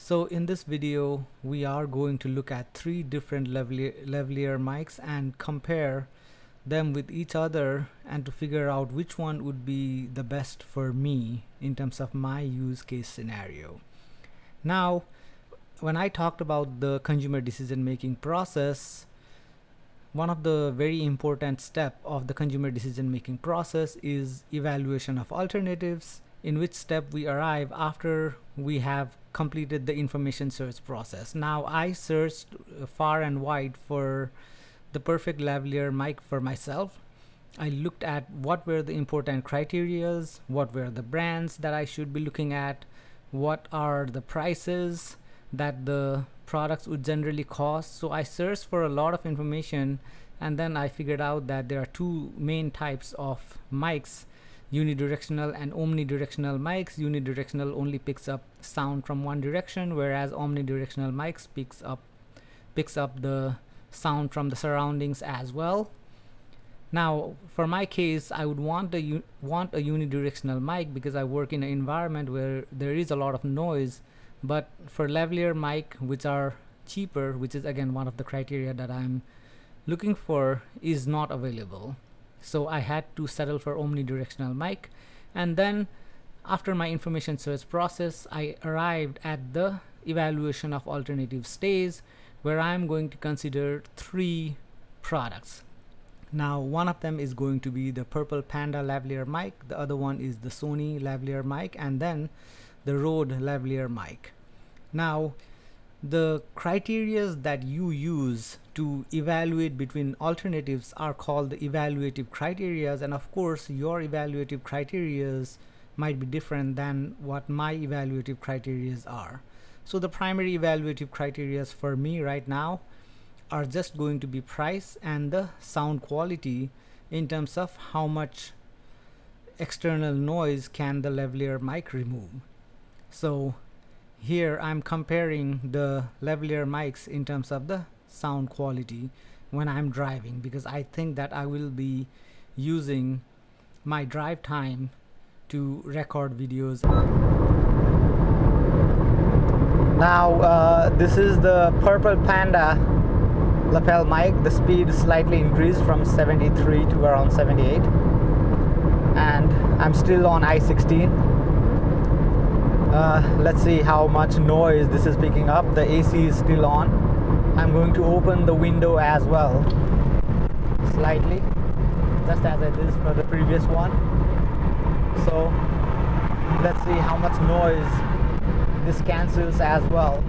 So in this video, we are going to look at three different lavalier mics and compare them with each other and to figure out which one would be the best for me in terms of my use case scenario. Now, when I talked about the consumer decision making process, one of the very important step of the consumer decision making process is evaluation of alternatives, in which step we arrive after we have completed the information search process. Now, I searched far and wide for the perfect lavalier mic for myself. I looked at what were the important criterias, what were the brands that I should be looking at, what are the prices that the products would generally cost. So I searched for a lot of information, and then I figured out that there are two main types of mics: unidirectional and omnidirectional mics. Unidirectional only picks up sound from one direction, whereas omnidirectional mics picks up the sound from the surroundings as well. Now, for my case, I would want a unidirectional mic because I work in an environment where there is a lot of noise. But for lavalier mic, which are cheaper, which is again one of the criteria that I'm looking for, is not available. So I had to settle for omnidirectional mic. And then after my information search process, I arrived at the evaluation of alternative stage, where I'm going to consider three products. Now, one of them is going to be the Purple Panda lavalier mic, the other one is the Sony lavalier mic, and then the Rode lavalier mic. Now, the criteria that you use to evaluate between alternatives are called the evaluative criteria, and of course your evaluative criteria might be different than what my evaluative criteria are. So the primary evaluative criteria for me right now are just going to be price and the sound quality in terms of how much external noise can the lavalier mic remove. So here I'm comparing the lavalier mics in terms of the sound quality when I'm driving, because I think that I will be using my drive time to record videos. Now this is the Purple Panda lapel mic. The speed is slightly increased from 73 to around 78, and I'm still on I-16. Let's see how much noise this is picking up. The AC is still on. I'm going to open the window as well slightly, just as I did for the previous one. So let's see how much noise this cancels as well.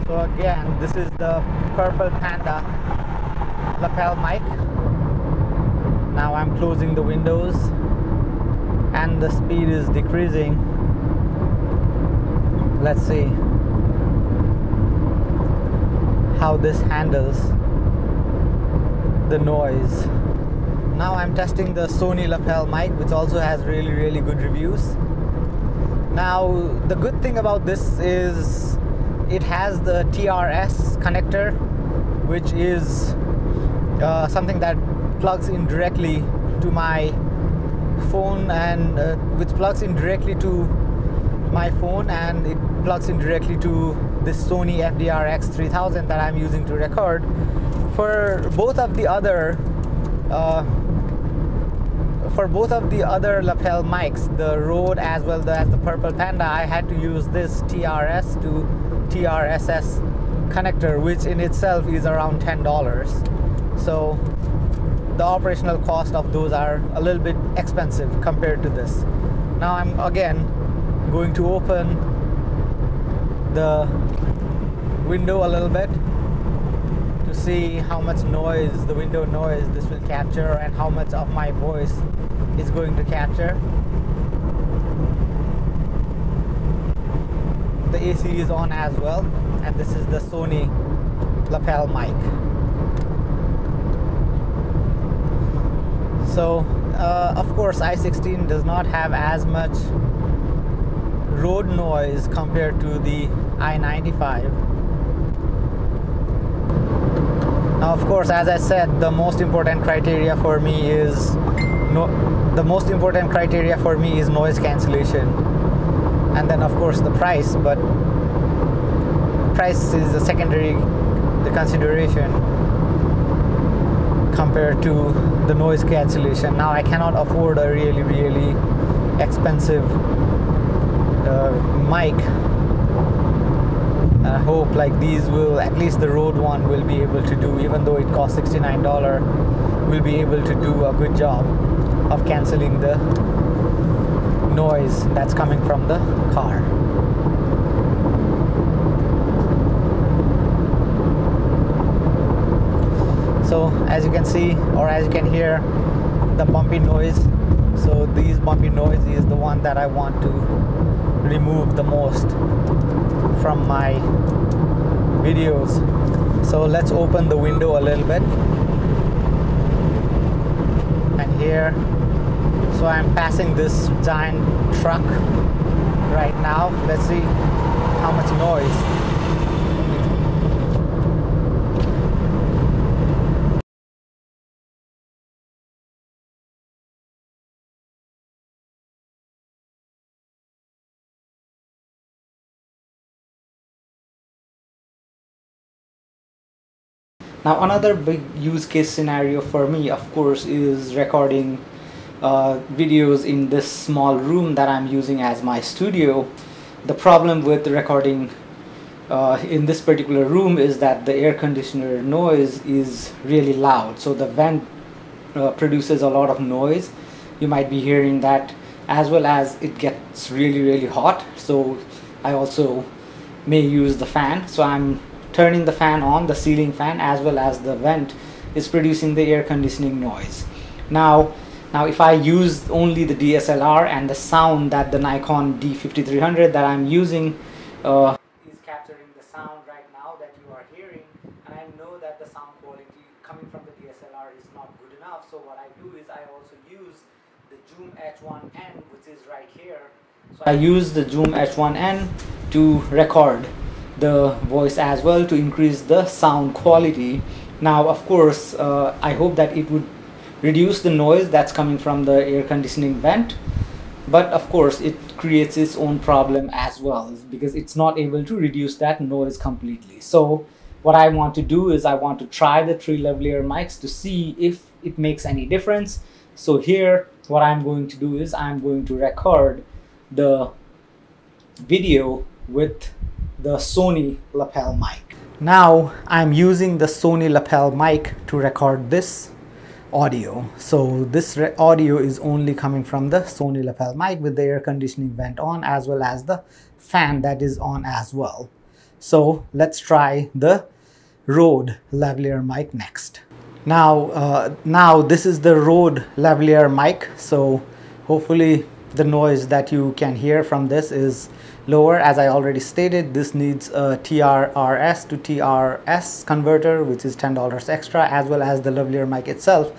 So again, this is the Purple Panda lapel mic. Now I'm closing the windows and the speed is decreasing. Let's see how this handles the noise. Now I'm testing the Sony lapel mic, which also has really good reviews. Now the good thing about this is it has the TRS connector, which is something that plugs in directly to my phone, and which plugs in directly to my phone, and it plugs in directly to this Sony FDR-X3000 that I'm using to record. For both of the other lapel mics, the Rode as well as the Purple Panda, I had to use this TRS to TRSS connector, which in itself is around $10. So the operational cost of those are a little bit expensive compared to this. Now I'm again going to open the window a little bit to see how much noise, the window noise, this will capture and how much of my voice is going to capture. The AC is on as well, and this is the Sony lapel mic. So of course I-16 does not have as much road noise compared to the I-95. Now of course, as I said, the most important criteria for me is noise cancellation. and then of course the price, but price is a secondary consideration compared to the noise cancellation. Now I cannot afford a really expensive mic. I hope like these will, at least the Rode one will be able to do, even though it costs $69, will be able to do a good job of cancelling the noise that's coming from the car. So as you can see, or as you can hear, the bumpy noise. So these bumpy noise is the one that I want to remove the most from my videos. So let's open the window a little bit. And here, so I'm passing this giant truck right now. Let's see how much noise. Now another big use case scenario for me, of course, is recording videos in this small room that I'm using as my studio. The problem with recording in this particular room is that the air conditioner noise is really loud. So the vent produces a lot of noise. You might be hearing that, as well as it gets really hot. So I also may use the fan. So I'm turning the fan on, the ceiling fan, as well as the vent is producing the air conditioning noise. Now if I use only the DSLR and the sound that the Nikon D5300 that I'm using is capturing the sound right now that you are hearing, and I know that the sound quality coming from the DSLR is not good enough. So what I do is I also use the Zoom H1N, which is right here. So I use the Zoom H1N to record the voice as well, to increase the sound quality. Now of course I hope that it would reduce the noise that's coming from the air conditioning vent, but of course it creates its own problem as well, because it's not able to reduce that noise completely. So what I want to do is I want to try the 3 lavalier mics to see if it makes any difference. So here what I'm going to do is I'm going to record the video with the Sony lapel mic. Now I'm using the Sony lapel mic to record this audio. So this audio is only coming from the Sony lapel mic with the air conditioning vent on, as well as the fan that is on as well. So let's try the Rode lavalier mic next. Now this is the Rode lavalier mic. So hopefully the noise that you can hear from this is lower. As I already stated, this needs a TRRS to TRS converter, which is $10 extra, as well as the lavalier mic itself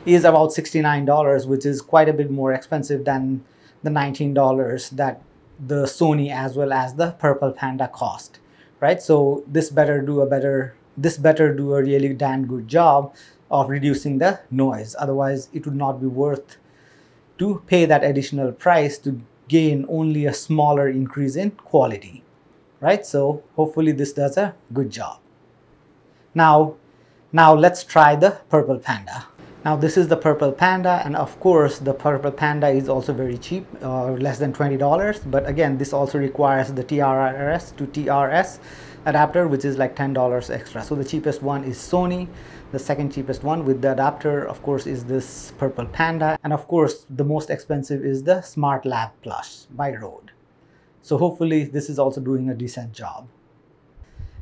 is about $69, which is quite a bit more expensive than the $19 that the Sony as well as the Purple Panda cost, right? So this better do a really damn good job of reducing the noise. Otherwise it would not be worth to pay that additional price to gain only a smaller increase in quality, right? So hopefully this does a good job. Now let's try the Purple Panda. Now this is the Purple Panda, and of course the Purple Panda is also very cheap, less than $20, but again this also requires the TRRS to TRS adapter, which is like $10 extra. So the cheapest one is Sony. The second cheapest one with the adapter, of course, is this Purple Panda, and of course the most expensive is the SmartLav Plus by Rode. So hopefully this is also doing a decent job.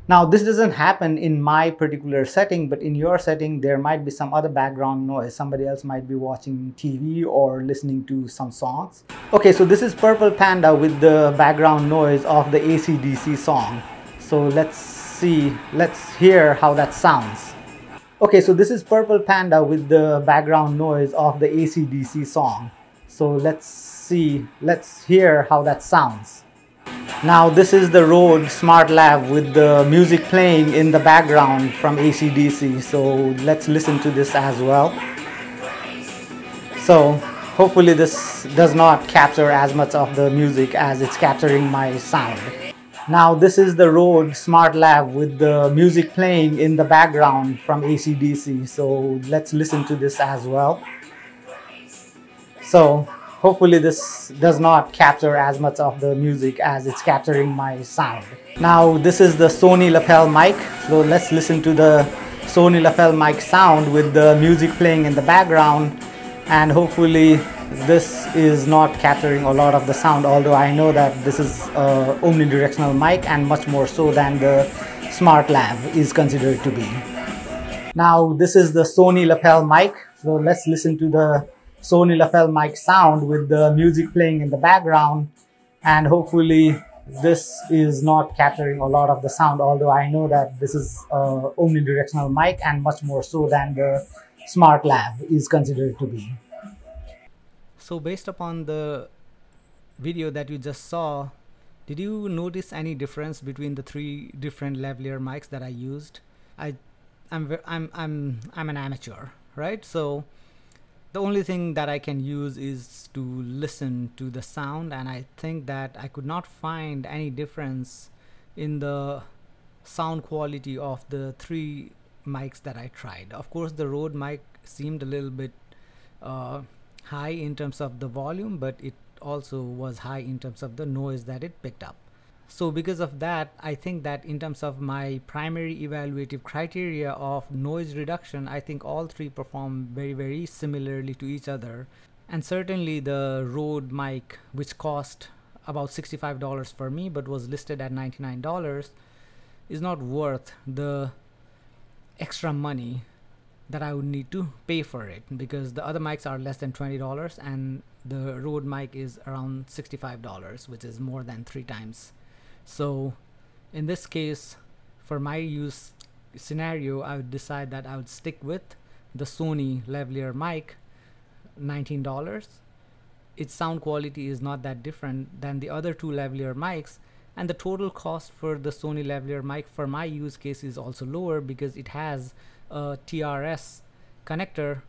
Now this doesn't happen in my particular setting, but in your setting there might be some other background noise. Somebody else might be watching TV or listening to some songs. Okay, so this is Purple Panda with the background noise of the AC/DC song. So let's hear how that sounds. Okay, so this is Purple Panda with the background noise of the AC/DC song. So let's hear how that sounds. Now this is the Rode SmartLav with the music playing in the background from AC/DC. So let's listen to this as well. So hopefully this does not capture as much of the music as it's capturing my sound. Now this is the Rode SmartLav with the music playing in the background from AC/DC. So let's listen to this as well. So hopefully this does not capture as much of the music as it's capturing my sound. Now this is the Sony lapel mic. So let's listen to the Sony lapel mic sound with the music playing in the background, and hopefully this is not capturing a lot of the sound, although I know that this is a omnidirectional mic and much more so than the SmartLav is considered to be. Now this is the Sony lapel mic. So let's listen to the Sony lapel mic sound with the music playing in the background, and hopefully this is not capturing a lot of the sound, although I know that this is a omnidirectional mic and much more so than the SmartLav is considered to be. So based upon the video that you just saw, did you notice any difference between the three different lavalier mics that I used? I'm an amateur, right? So the only thing that I can use is to listen to the sound, and I think that I could not find any difference in the sound quality of the three mics that I tried. Of course, the Rode mic seemed a little bit high in terms of the volume, but it also was high in terms of the noise that it picked up. So because of that, I think that in terms of my primary evaluative criteria of noise reduction, I think all three perform very similarly to each other. And certainly the Rode mic, which cost about $65 for me but was listed at $99, is not worth the extra money that I would need to pay for it, because the other mics are less than $20 and the Rode mic is around $65, which is more than 3 times. So in this case, for my use scenario, I would decide that I would stick with the Sony lavalier mic, $19. Its sound quality is not that different than the other two lavalier mics, and the total cost for the Sony lavalier mic for my use case is also lower because it has a TRS connector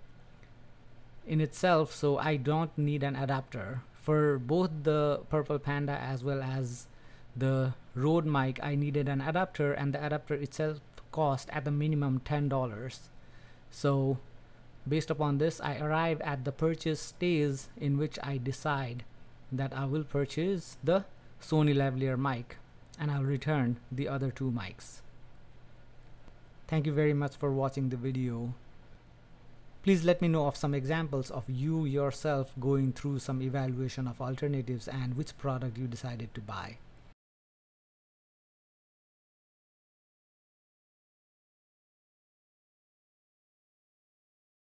in itself, so I don't need an adapter. For both the Purple Panda as well as the Rode mic, I needed an adapter, and the adapter itself cost at the minimum $10. So based upon this, I arrive at the purchase stage in which I decide that I will purchase the Sony lavalier mic and I'll return the other two mics. Thank you very much for watching the video. Please let me know of some examples of you yourself going through some evaluation of alternatives and which product you decided to buy.